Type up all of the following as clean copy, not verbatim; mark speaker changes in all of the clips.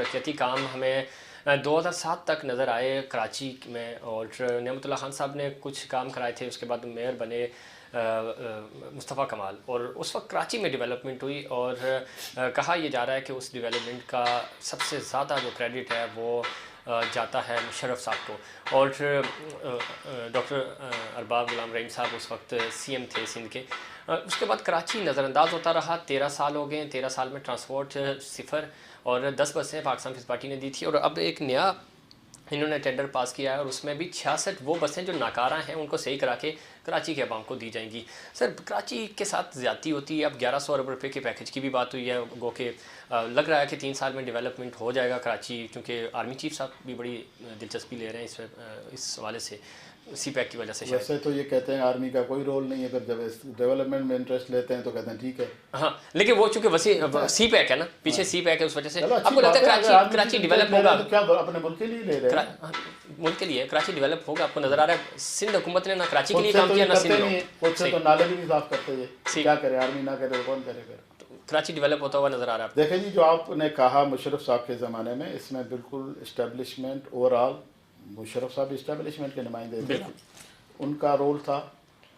Speaker 1: तरक्याती काम हमें 2007 तक नज़र आए कराची में, और नेमतुल्लाह खान साहब ने कुछ काम कराए थे। उसके बाद मेयर बने मुस्तफ़ा कमाल, और उस वक्त कराची में डेवलपमेंट हुई, और कहा यह जा रहा है कि उस डेवलपमेंट का सबसे ज़्यादा जो क्रेडिट है वो जाता है मुशर्रफ साहब को। और डॉक्टर अरबाब गुलाम रहीम साहब उस वक्त सीएम थे सिंध के। उसके बाद कराची नज़रअंदाज होता रहा। 13 साल हो गए। 13 साल में ट्रांसपोर्ट सिफर, और 10 बसें पाकिस्तान पीपल्स पार्टी ने दी थी, और अब एक नया इन्होंने टेंडर पास किया है, और उसमें भी 66 वो बसें जो नाकारा हैं उनको सही करा के कराची के अवाम को दी जाएंगी। सर, कराची के साथ ज़्यादती होती है। अब 1100 अरब रुपए के पैकेज की भी बात हुई है, गो के लग रहा है कि 3 साल में डेवलपमेंट हो जाएगा कराची, क्योंकि आर्मी चीफ साहब भी बड़ी दिलचस्पी ले रहे हैं इस हवाले से, सी पैक की वजह से।
Speaker 2: वैसे तो ये कहते हैं आर्मी का कोई रोल नहीं है, फिर जब डेवलपमेंट में इंटरेस्ट लेते हैं तो कहते हैं ठीक है।
Speaker 1: हाँ, लेकिन वो चूंकि सी पैक है ना, पीछे सी पैक है, उस वजह से आपको लगता है कराची डेवलप होगा?
Speaker 2: तो क्या अपने मुल्क के लिए ले रहे हैं?
Speaker 1: मुल्क के लिए कराची डेवलप होगा, आपको नजर आ रहा है? सिंध हुकूमत ने ना कराची के लिए काम किया, ना सिंध में।
Speaker 2: खुद से तो नाले भी नहीं साफ करते ये, क्या करे? आर्मी ना करे तो कौन करेगा?
Speaker 1: कराची डेवलप होता हुआ नजर आ रहा है।
Speaker 2: देखें जी, जो आपने कहा मुशर्रफ साहब के ज़माने में, इसमें बिल्कुल इस्टेब्लिशमेंट ओवरऑल, मुशर्रफ साहब इस्टेब्लिशमेंट के नुमाइंदे थे, उनका रोल था,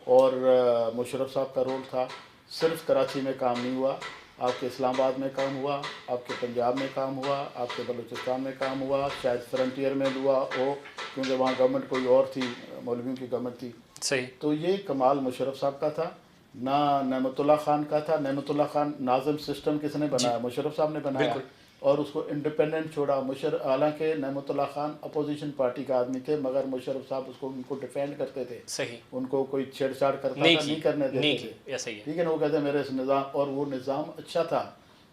Speaker 2: और मुशर्रफ साहब का रोल था। सिर्फ कराची में काम नहीं हुआ, आपके इस्लामाबाद में काम हुआ, आपके पंजाब में काम हुआ, आपके बलूचिस्तान में काम हुआ, शायद फ्रंटियर में हुआ हो, क्योंकि वहाँ गवर्नमेंट कोई और थी, मौलवियों की गवर्नमेंट थी।
Speaker 1: सही।
Speaker 2: तो ये कमाल मुशर्रफ साहब का था, ना नेमतुल्लाह खान का था। नेमतुल्लाह खान नाज़िम सिस्टम किसने बनाया? मुशर्रफ साहब ने बनाया, और उसको इंडिपेंडेंट छोड़ा। हालांकि नेमतुल्लाह खान अपोजिशन पार्टी का आदमी थे, मगर मुशर्रफ साहब उनको डिफेंड करते थे।
Speaker 1: सही।
Speaker 2: उनको कोई छेड़छाड़ करता नहीं करने देते थे।
Speaker 1: ऐसा ही है।
Speaker 2: ठीक है ना? वो कहते हैं मेरे इस निज़ाम, और वो निज़ाम अच्छा था,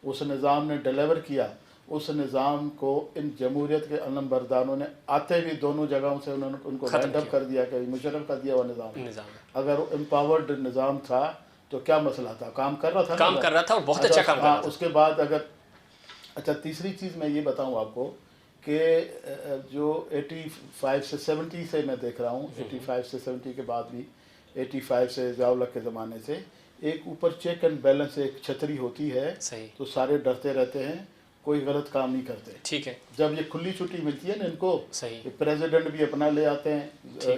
Speaker 2: उस निज़ाम ने डिलीवर किया। उस निज़ाम को इन जमहूरियत के अलमबरदारों ने आते भी दोनों जगहों से उन्होंने उनको वाइंड अप कर दिया कि मुशर्रफ का दिया हुआ निज़ाम। अगर एम्पावर्ड निज़ाम था तो क्या मसला था? काम कर रहा था,
Speaker 1: और बहुत अच्छा काम कर रहा था।
Speaker 2: उसके बाद अगर अच्छा, तीसरी चीज़ मैं ये बताऊं आपको कि जो 85 से 70 से मैं देख रहा हूँ, 85 से 70 के बाद भी, 85 से ज़िया-उल-हक के ज़माने से एक ऊपर चेक एंड बैलेंस, एक छतरी होती है। तो सारे डरते रहते हैं, कोई गलत काम नहीं करते।
Speaker 1: ठीक है।
Speaker 2: जब ये खुली छुट्टी मिलती है ना इनको,
Speaker 1: सही,
Speaker 2: प्रेसिडेंट भी अपना ले आते हैं,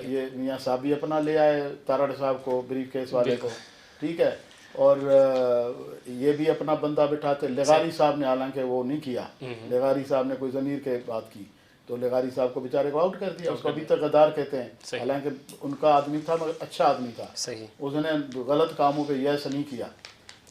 Speaker 2: ये मियाँ साहब भी अपना ले आए तारड़ साहब को, ब्रीफ केस वाले को, ठीक है, और ये भी अपना बंदा बिठाते। लगारी साहब ने हालांकि वो नहीं किया, लगारी साहब ने कोई ज़मीर के बात की, तो लगारी साहब को बेचारे को आउट कर दिया। उसको अभी तक गद्दार कहते हैं, हालांकि उनका आदमी था, मगर अच्छा आदमी था।
Speaker 1: सही।
Speaker 2: उसने गलत कामों पे यस नहीं किया।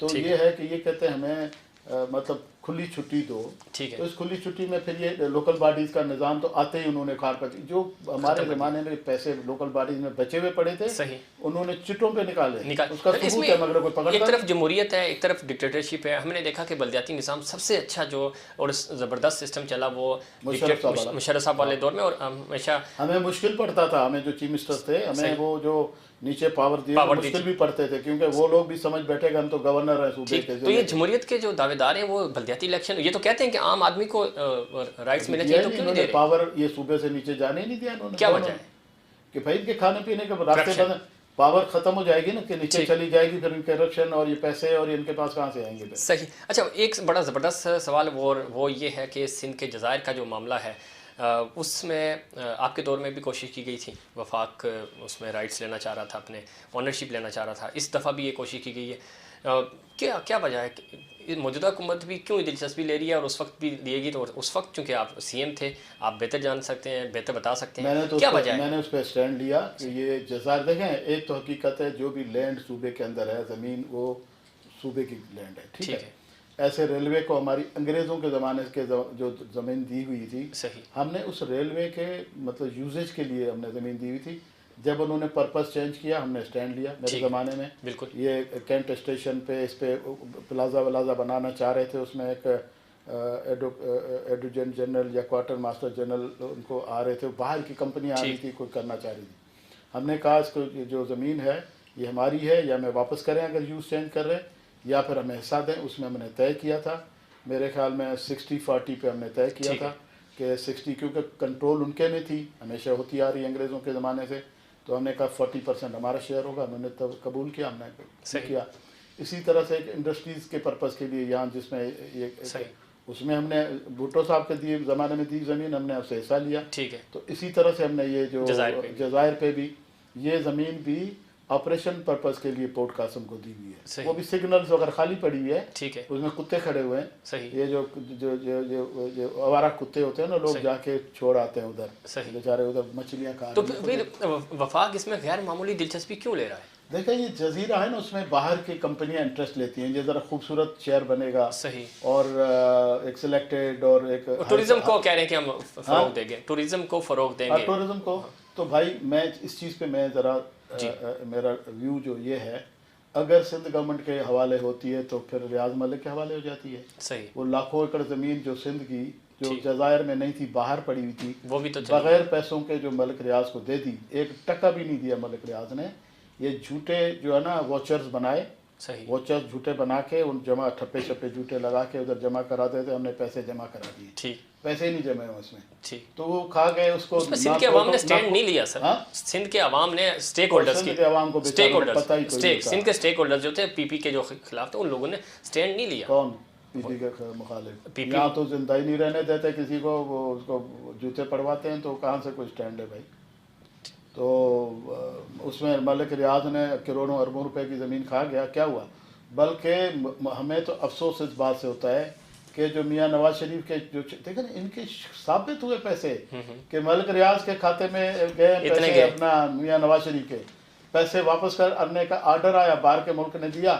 Speaker 2: तो ये है कि ये कहते हैं हमें मतलब खुली छुट्टी दो।
Speaker 1: ठीक है।
Speaker 2: तो इस खुली छुट्टी में फिर ये लोकल बॉडीज़ का निज़ाम तो आते ही उन्होंने खार कर दी। जो हमारे ज़माने में पैसे लोकल बॉडीज़ में बचे हुए पड़े थे, सही, उन्होंने चिटों पे निकाले। उसका सबूत है, मगर कोई पकड़।
Speaker 1: एक तरफ जमहूरियत है, एक तरफ डिक्टेटरशिप है। हमने देखा कि बलदियाती निज़ाम सबसे अच्छा जो और ज़बरदस्त सिस्टम चला वो मुशर्रफ साहब वाले दौर में, और हमेशा हमें
Speaker 2: मुश्किल पड़ता था। हमें जो चीफ मिनिस्टर थे, हमें वो जो नीचे पावर दिए मुश्किल भी पड़ते थे, क्योंकि वो लोग भी समझ बैठे हम तो गवर्नर हैं सूबे के।
Speaker 1: तो ये जमहूरियत के जो दावेदार हैं वो बलदियाती इलेक्शन, ये तो कहते हैं कि आम आदमी को राइट्स मिलने चाहिए, तो क्यों नहीं दे रहे?
Speaker 2: पावर ये सूबे से नीचे जाने नहीं दिया इन्होंने।
Speaker 1: क्या वजह है?
Speaker 2: कि भाई इनके खाने पीने के रास्ते बंद, पावर खत्म हो जाएगी ना, कि नीचे चली जाएगी, फिर करप्शन और ये पैसे और इनके पास कहाँ से आएंगे?
Speaker 1: सही। अच्छा, एक बड़ा ज़बरदस्त सवाल वो ये है कि सिंध के जज़ायर का जो मामला है, उसमें आपके दौर में भी कोशिश की गई थी, वफाक उसमें राइट्स लेना चाह रहा था, अपने ऑनरशिप लेना चाह रहा था। इस दफ़ा भी ये कोशिश की गई है। क्या वजह है? मौजूदा हुकूमत भी क्यों दिलचस्पी ले रही है, और उस वक्त भी लिएगी? तो उस वक्त चूँकि आप सीएम थे, आप बेहतर जान सकते हैं, बेहतर बता सकते हैं, क्या वजह है?
Speaker 2: मैंने उस पर स्टैंड लिया कि ये जज़ायर देखें, एक तो हकीकत है, जो भी लैंड सूबे के अंदर है, ज़मीन वो सूबे की लैंड है, ठीक है। ऐसे रेलवे को हमारी अंग्रेज़ों के ज़माने के जो ज़मीन दी हुई थी,
Speaker 1: सही,
Speaker 2: हमने उस रेलवे के मतलब यूजेज के लिए हमने ज़मीन दी हुई थी। जब उन्होंने पर्पस चेंज किया, हमने स्टैंड लिया। मेरे ज़माने में
Speaker 1: बिल्कुल
Speaker 2: ये कैंट स्टेशन पे इस पे प्लाजा वलाजा बनाना चाह रहे थे, उसमें एक एडजुटेंट जनरल या क्वार्टर मास्टर जनरल उनको आ रहे थे, बाहर की कंपनी आ रही थी, कोई करना चाह रही थी। हमने कहा इसको जो ज़मीन है ये हमारी है, या मैं वापस करें अगर यूज़ चेंज कर रहे हैं, या फिर हमें हिस्सा दें। उसमें हमने तय किया था, मेरे ख्याल में 60-40 पे हमने तय किया था कि 60, क्योंकि कंट्रोल उनके में थी, हमेशा होती आ रही अंग्रेज़ों के ज़माने से। तो हमने कहा 40% हमारा शेयर होगा, उन्होंने तब कबूल किया, हमने किया। इसी तरह से एक इंडस्ट्रीज़ के पर्पज़ के लिए यहाँ जिसमें ये उसमें हमने भुट्टो साहब के दिए ज़माने में दी ज़मीन, हमने उससे हिस्सा लिया।
Speaker 1: ठीक है।
Speaker 2: तो इसी तरह से हमने ये जो
Speaker 1: जज़ायर
Speaker 2: पे भी ये ज़मीन भी ऑपरेशन पर्पस के लिए पोर्ट कासम को दी हुई है। वो भी सिग्नल्स वगैरह खाली पड़ी हुई है।
Speaker 1: ठीक है।
Speaker 2: उसमें कुत्ते खड़े हुए हैं।
Speaker 1: सही।
Speaker 2: ये जो जो जो जो, जो आवारा कुत्ते होते हैं ना, लोग जाके छोड़ आते हैं उधर।
Speaker 1: सही।
Speaker 2: बेचारे उधर मछलियाँ खा
Speaker 1: तो फिर वफाक इसमें गैर मामूली दिलचस्पी क्यों ले रहा है?
Speaker 2: देखिए ये जजीरा है ना, उसमें बाहर की कंपनियां इंटरेस्ट लेती हैं। ये ज़रा खूबसूरत शहर बनेगा।
Speaker 1: सही।
Speaker 2: और एक सिलेक्टेड और एक
Speaker 1: टूरिज्म को कह रहे हैं कि हम फ़रोग देंगे, टूरिज्म को फ़रोग देंगे।
Speaker 2: टूरिज्म को तो भाई मैं इस चीज़ पे मैं ज़रा मेरा व्यू जो ये है, अगर सिंध गवर्नमेंट के हवाले होती है तो फिर रियाज मलिक के हवाले हो जाती है।
Speaker 1: सही।
Speaker 2: वो लाखों एकड़ ज़मीन जो सिंध की जो जज़ायर में नहीं थी, बाहर पड़ी हुई थी,
Speaker 1: वो भी तो
Speaker 2: बगैर पैसों के जो मलिक रियाज को दे दी। 1 टका भी नहीं दिया मलिक रियाज ने। ये झूठे जो है ना वॉचर्स बनाए।
Speaker 1: सही।
Speaker 2: वॉचर्स झूठे बना के उन जमा ठप्पे छप्पे झूठे लगा के उधर जमा करा देते, हमने पैसे जमा करा दिए।
Speaker 1: ठीक।
Speaker 2: पैसे ही नहीं जमे हुए उसमें।
Speaker 1: ठीक।
Speaker 2: तो वो खा गए उसको।
Speaker 1: उसमें सिंध के अवाम ने स्टैंड नहीं लिया सर। सिंध के अवाम ने स्टेक होल्डर्स
Speaker 2: के अवाम को
Speaker 1: स्टेक होल्डर्स
Speaker 2: पता ही कोई
Speaker 1: सिंध के स्टेक होल्डर्स जो थे पीपी के जो खिलाफ थे, उन लोगों ने स्टैंड नहीं लिया।
Speaker 2: कौन पीपी के मुखालिफ? यहाँ तो जिंदा ही नहीं रहने देते किसी को, वो उसको जूते पड़वाते हैं, तो कहाँ से कोई स्टैंड है भाई? तो उसमें मलिक रियाज ने करोड़ों अरबों रुपए की ज़मीन खा गया, क्या हुआ? बल्कि हमें तो अफसोस इस बात से होता है कि जो मियाँ नवाज शरीफ के जो देखें ना, इनके साबित हुए पैसे कि मलिक रियाज के खाते में गए पैसे, अपना मियाँ नवाज शरीफ के पैसे वापस करने का आर्डर आया, बाहर के मुल्क ने दिया।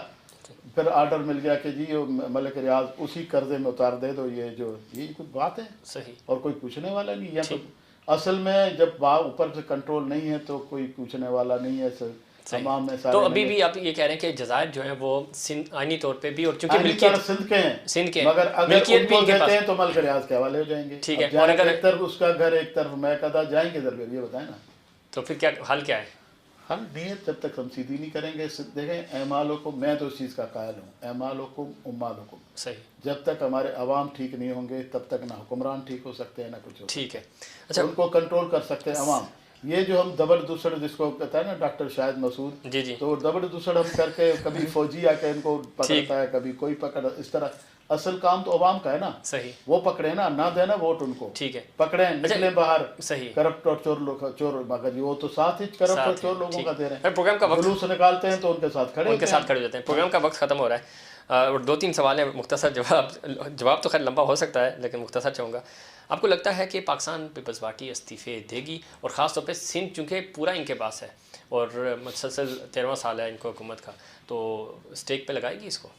Speaker 2: फिर आर्डर मिल गया कि जी मलिक रियाज उसी कर्जे में उतार दे दो। ये कुछ बात है?
Speaker 1: सही। और
Speaker 2: कोई पूछने वाला नहीं है। तो असल में जब ऊपर से कंट्रोल नहीं है तो कोई पूछने वाला नहीं है सर। तमाम में सारे
Speaker 1: तो अभी भी आप ये कह रहे हैं कि जज़ायर जो है वो आईनी तौर पे भी, और चूंकि मिल्कियत
Speaker 2: सिंध के मगर अगर उनको देते हैं तो मलिक रियाज के हवाले हो जाएंगे।
Speaker 1: ठीक है। और अगर
Speaker 2: एक तरफ उसका घर, एक तरफ महकदा, जाएंगे इधर, ये बताए ना।
Speaker 1: तो फिर क्या हल क्या है?
Speaker 2: हम नीयत जब तक हम सीधी नहीं करेंगे। देखें एमालों को, मैं तो इस चीज़ का कायल हूँ, एमालों को उम्मालों को।
Speaker 1: सही।
Speaker 2: जब तक हमारे अवाम ठीक नहीं होंगे तब तक ना हुक्मरान ठीक हो सकते हैं ना कुछ हो।
Speaker 1: ठीक है।
Speaker 2: अच्छा, उनको कंट्रोल कर सकते हैं अवाम। ये जो हम दबड़ दुसड़ जिसको कहता है ना डॉक्टर शाहिद मसूद,
Speaker 1: जी जी,
Speaker 2: तो दबड़ दुसड़ हम करके कभी फौजी आके इनको पकड़ता है, कभी कोई पकड़, इस तरह। असल काम तो अवाम का है ना।
Speaker 1: सही।
Speaker 2: वो पकड़े ना देना वोट उनको।
Speaker 1: ठीक है।
Speaker 2: पकड़े, निकले बाहर।
Speaker 1: सही।
Speaker 2: करप्ट और चोर मगर वो तो साथ ही करप्ट और चोर लोगों का दे रहे हैं।
Speaker 1: प्रोग्राम का वक्त
Speaker 2: जुलूस निकालते हैं तो उनके साथ खड़े हो
Speaker 1: जाते हैं। प्रोग्राम का वक्त खत्म हो रहा है और 2-3 सवाल है, मुख्तसर जवाब तो खैर लंबा हो सकता है लेकिन मुख्तसर चाहूँगा। आपको लगता है कि पाकिस्तान पीपल्स पार्टी इस्तीफ़े देगी, और ख़ास तौर पे सिंध चूँकि पूरा इनके पास है और मुसलसल 13वां साल है इनको हुकूमत का, तो स्टेक पे लगाएगी इसको?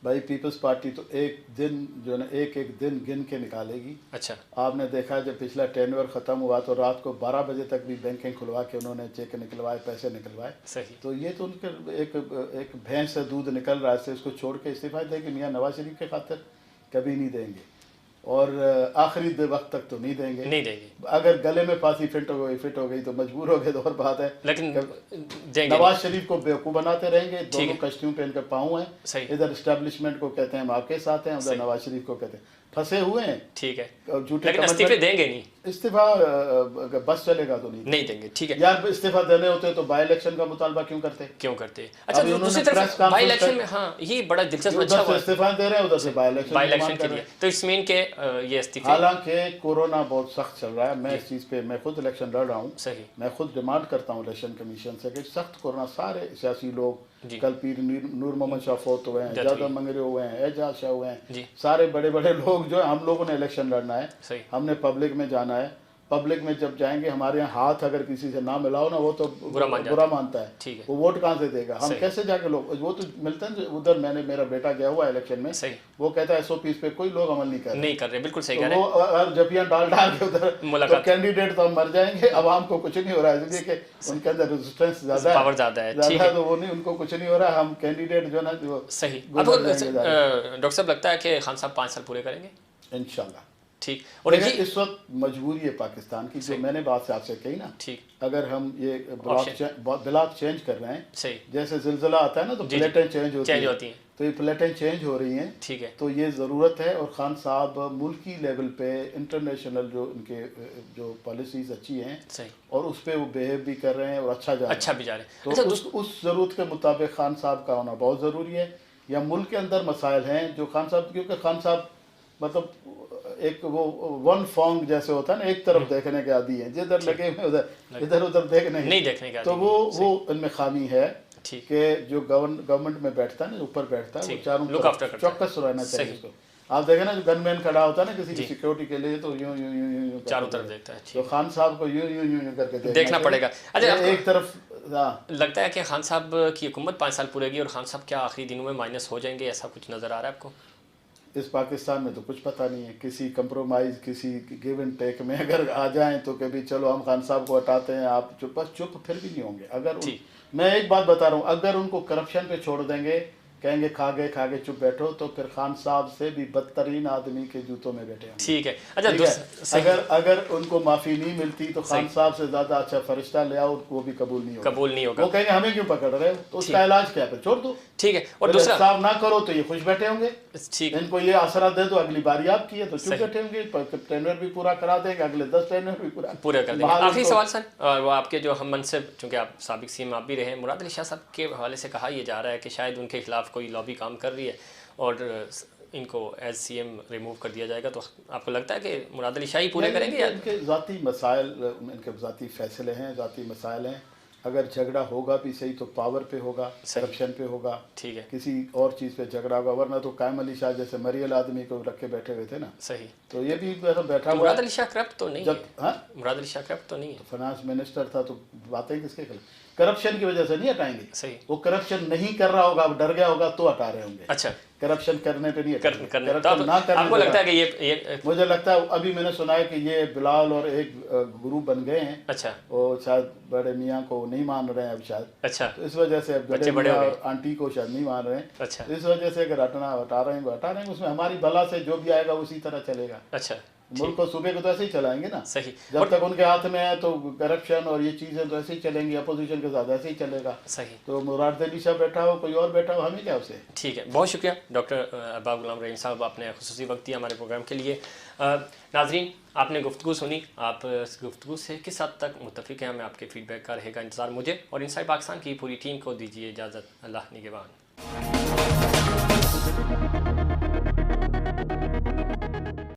Speaker 2: भाई पीपल्स पार्टी तो एक दिन जो है ना, एक दिन गिन के निकालेगी।
Speaker 1: अच्छा।
Speaker 2: आपने देखा जब पिछला टेन्योर ख़त्म हुआ तो रात को 12 बजे तक भी बैंकें खुलवा के उन्होंने चेक निकलवाए, पैसे निकलवाए।
Speaker 1: सही।
Speaker 2: तो ये तो उनके एक भैंस से दूध निकल रहा है, उसको छोड़ के इस्तीफा देंगे मियाँ नवाज शरीफ के खातिर? कभी नहीं देंगे, और आखिरी वक्त तक तो नहीं देंगे। अगर गले में फांसी फिट हो गई तो मजबूर हो गए तो और बात है, लेकिन नवाज शरीफ को बेवकूफ़ बनाते रहेंगे। दोनों कश्तियों पे इनके पाँव हैं। इधर इस्टेब्लिशमेंट को कहते हैं हम आपके साथ हैं, उधर नवाज शरीफ को कहते हैं फंसे हुए हैं।
Speaker 1: ठीक है।
Speaker 2: झूठे
Speaker 1: लेकिन इस्तीफे देंगे नहीं।
Speaker 2: इस्तीफा बस चलेगा तो नहीं
Speaker 1: देंगे। ठीक है
Speaker 2: यार, इस्तीफा देने होते तो बाई इलेक्शन का मुतालबा क्यों करते?
Speaker 1: अच्छा, दूसरी तरफ बाई इलेक्शन में, हाँ ये बड़ा दिलचस्प, अच्छा हुआ
Speaker 2: इस्तीफा दे रहे हैं, उधर से बाई इलेक्शन
Speaker 1: के लिए। तो इस मीन के ये इस्तीफे,
Speaker 2: हालांकि कोरोना बहुत सख्त चल रहा है, मैं इस चीज़ पे मैं खुद इलेक्शन लड़ रहा हूँ।
Speaker 1: सही।
Speaker 2: मैं खुद डिमांड करता हूँ इलेक्शन कमीशन से कि सख्त कोरोना, सारे सियासी लोग, कल पीर नूर मोहम्मद शाह फौत हुए हैं, जादव मंगरे हुए हैं, एजाज शाह हुए हैं, सारे बड़े बड़े लोग जो है, हम लोगों ने इलेक्शन लड़ना है। हमने पब्लिक में जाना है। पब्लिक में जब जाएंगे, हमारे यहाँ हाथ अगर किसी से ना मिलाओ ना, वो तो बुरा मानता है।
Speaker 1: ठीक है।
Speaker 2: वो वोट कहाँ से देगा? हम कैसे जाके लोग, वो तो मिलते हैं उधर। मेरा बेटा गया हुआ इलेक्शन में, वो कहता है SOPs पे कोई लोग अमल नहीं कर रहे। बिल्कुल सही कह रहे हैं। और जबियाँ डाल के उधर तो कैंडिडेट तो हम मर जाएंगे, अवाम को कुछ नहीं हो रहा है, इसलिए कि उनके अंदर रेजिस्टेंस ज़्यादा है, तो वो नहीं, उनको कुछ नहीं हो रहा है। हम कैंडिडेट जो है ना,
Speaker 1: सही। डॉक्टर साहब, लगता है कि खान साहब 5 साल पूरे करेंगे
Speaker 2: इंशाल्लाह?
Speaker 1: ठीक।
Speaker 2: और इस वक्त मजबूरी है पाकिस्तान की, जो मैंने बात से आपसे कही ना।
Speaker 1: ठीक।
Speaker 2: अगर हम ये ब्लॉक चेंज कर रहे हैं,
Speaker 1: सही,
Speaker 2: जैसे जिलजिला आता है ना तो प्लेटें चेंज होती हैं, तो ये प्लेटें चेंज हो रही हैं।
Speaker 1: ठीक है।
Speaker 2: तो ये ज़रूरत है, और खान साहब मुल्की लेवल पे इंटरनेशनल जो उनके जो पॉलिसीज अच्छी हैं,
Speaker 1: सही, और
Speaker 2: उस पर वो बिहेव भी कर रहे हैं और अच्छा भी जा रहे हैं। तो
Speaker 1: अच्छा,
Speaker 2: उस ज़रूरत के मुताबिक खान साहब का होना बहुत ज़रूरी है। या मुल्क के अंदर मसाइल हैं जो खान साहब, क्योंकि खान साहब मतलब एक वो वन फॉन्ग जैसे होता है ना, एक तरफ देखने के आदी है, जिधर लगे हुए उधर इधर उधर नहीं
Speaker 1: देखने के
Speaker 2: तो वो इनमें खामी है
Speaker 1: ठीक
Speaker 2: कि जो गवर्नमेंट में बैठता है ना, ऊपर बैठता है, वो चारों तरफ चौकस रहना चाहिए उसको। आप देखें ना, जो गनमैन खड़ा होता है ना किसी की सिक्योरिटी के लिए, तो यूं यूं यूं यूं
Speaker 1: चारों तरफ देखता है।
Speaker 2: तो खान साहब को यूं यूं यूं करके
Speaker 1: देखना पड़ेगा। अच्छा,
Speaker 2: एक तरफ
Speaker 1: लगता है कि खान साहब की हुकूमत 5 साल पूरेगी और खान साहब क्या आखिरी दिनों में माइनस हो जाएंगे, ऐसा कुछ नज़र आ रहा है आपको?
Speaker 2: इस पाकिस्तान में तो कुछ पता नहीं है, किसी कंप्रोमाइज़ किसी गिव एंड टेक में अगर आ जाएं तो कभी चलो हम खान साहब को हटाते हैं, आप चुप, बस चुप फिर भी नहीं होंगे। अगर मैं एक बात बता रहा हूँ, अगर उनको करप्शन पे छोड़ देंगे, कहेंगे खा गए चुप बैठो, तो फिर खान साहब से भी बदतरीन आदमी के जूतों में बैठे होंगे।
Speaker 1: ठीक है। अच्छा,
Speaker 2: अगर उनको माफ़ी नहीं मिलती तो खान साहब से ज़्यादा अच्छा फरिश्ता ले आओ, वो भी कबूल नहीं होगा। वो कहेंगे हमें क्यों पकड़ रहे हो, तो उसका इलाज क्या है, फिर छोड़ दो।
Speaker 1: ठीक है। और दूसरा
Speaker 2: साफ ना करो तो ये खुश बैठे होंगे।
Speaker 1: ठीक,
Speaker 2: इनको ये आसरा दे दो, अगली बारी आपकी है तो चुप बैठे होंगे, टेंडर भी पूरा करा देंगे, अगले 10 टेंडर भी पूरा कर देंगे।
Speaker 1: आखिरी सवाल सर, वो आपके जो हम मनसिब, चूँकि आप साबिक सीएम आप भी रहे, मुराद अली शाह साहब के हवाले से कहा यह जा रहा है कि शायद उनके खिलाफ कोई लॉबी काम कर रही है और इनको एज सीएम रिमूव कर दिया जाएगा, तो आपको लगता है कि मुराद अली शाह ही पूरे करेंगे? या
Speaker 2: इनके ज़ाती मसाइल, इनके ज़ाती फैसले हैं, ज़ाती मसाइल हैं। अगर झगड़ा होगा भी सही तो पावर पे होगा, करप्शन पे होगा,
Speaker 1: ठीक है,
Speaker 2: किसी और चीज़ पे झगड़ा होगा, वरना तो कायम अली शाह जैसे मरियल आदमी को रख के बैठे हुए थे ना।
Speaker 1: सही।
Speaker 2: तो ये भी बैठा हुआ।
Speaker 1: मुराद अली शाह करप्ट तो नहीं है?
Speaker 2: हाँ,
Speaker 1: मुराद अली शाह करप्ट तो नहीं है,
Speaker 2: फाइनेंस मिनिस्टर था, तो बातें किसके खिलाफ? करप्शन की वजह से नहीं हटाएंगे।
Speaker 1: सही।
Speaker 2: वो करप्शन नहीं कर रहा होगा, डर गया होगा तो हटा रहे होंगे।
Speaker 1: अच्छा,
Speaker 2: करप्शन करने पे नहीं,
Speaker 1: करने
Speaker 2: ना करने।
Speaker 1: आपको लगता है कि ये
Speaker 2: मुझे लगता है, अभी मैंने सुना है कि ये बिलाल और एक ग्रुप बन गए हैं।
Speaker 1: अच्छा,
Speaker 2: वो शायद बड़े मियाँ को नहीं मान रहे हैं अब शायद।
Speaker 1: अच्छा,
Speaker 2: तो इस वजह से बड़े मियाँ और आंटी को शायद नहीं मान रहे हैं।
Speaker 1: अच्छा,
Speaker 2: इस वजह से अगर हटा रहे हैं, उसमें हमारी भला से जो भी आएगा उसी तरह चलेगा।
Speaker 1: अच्छा,
Speaker 2: मुल्क को सूबे को तो ऐसे ही चलाएंगे ना।
Speaker 1: सही।
Speaker 2: जब तक उनके हाथ में है तो करप्शन और ये चीज़ें तो ऐसे ही चलेंगी, अपोजिशन के साथ ऐसे ही चलेगा।
Speaker 1: सही।
Speaker 2: तो मुराद अली शाह बैठा हो, कोई और बैठा हो, हमें क्या उसे।
Speaker 1: ठीक है, बहुत शुक्रिया डॉक्टर अरबाब गुलाम रहीम साहब, आपने खुसूसी वक्त दिया हमारे प्रोग्राम के लिए। नाजरीन, आपने गुफ्तगू सुनी, आप इस गुफ्तगू से किस हद तक मुत्तफिक हैं, हमें आपके फीडबैक का रहेगा इंतज़ार। मुझे और इनसाइड पाकिस्तान की पूरी टीम को दीजिए इजाज़त। अल्लाह निगहबान।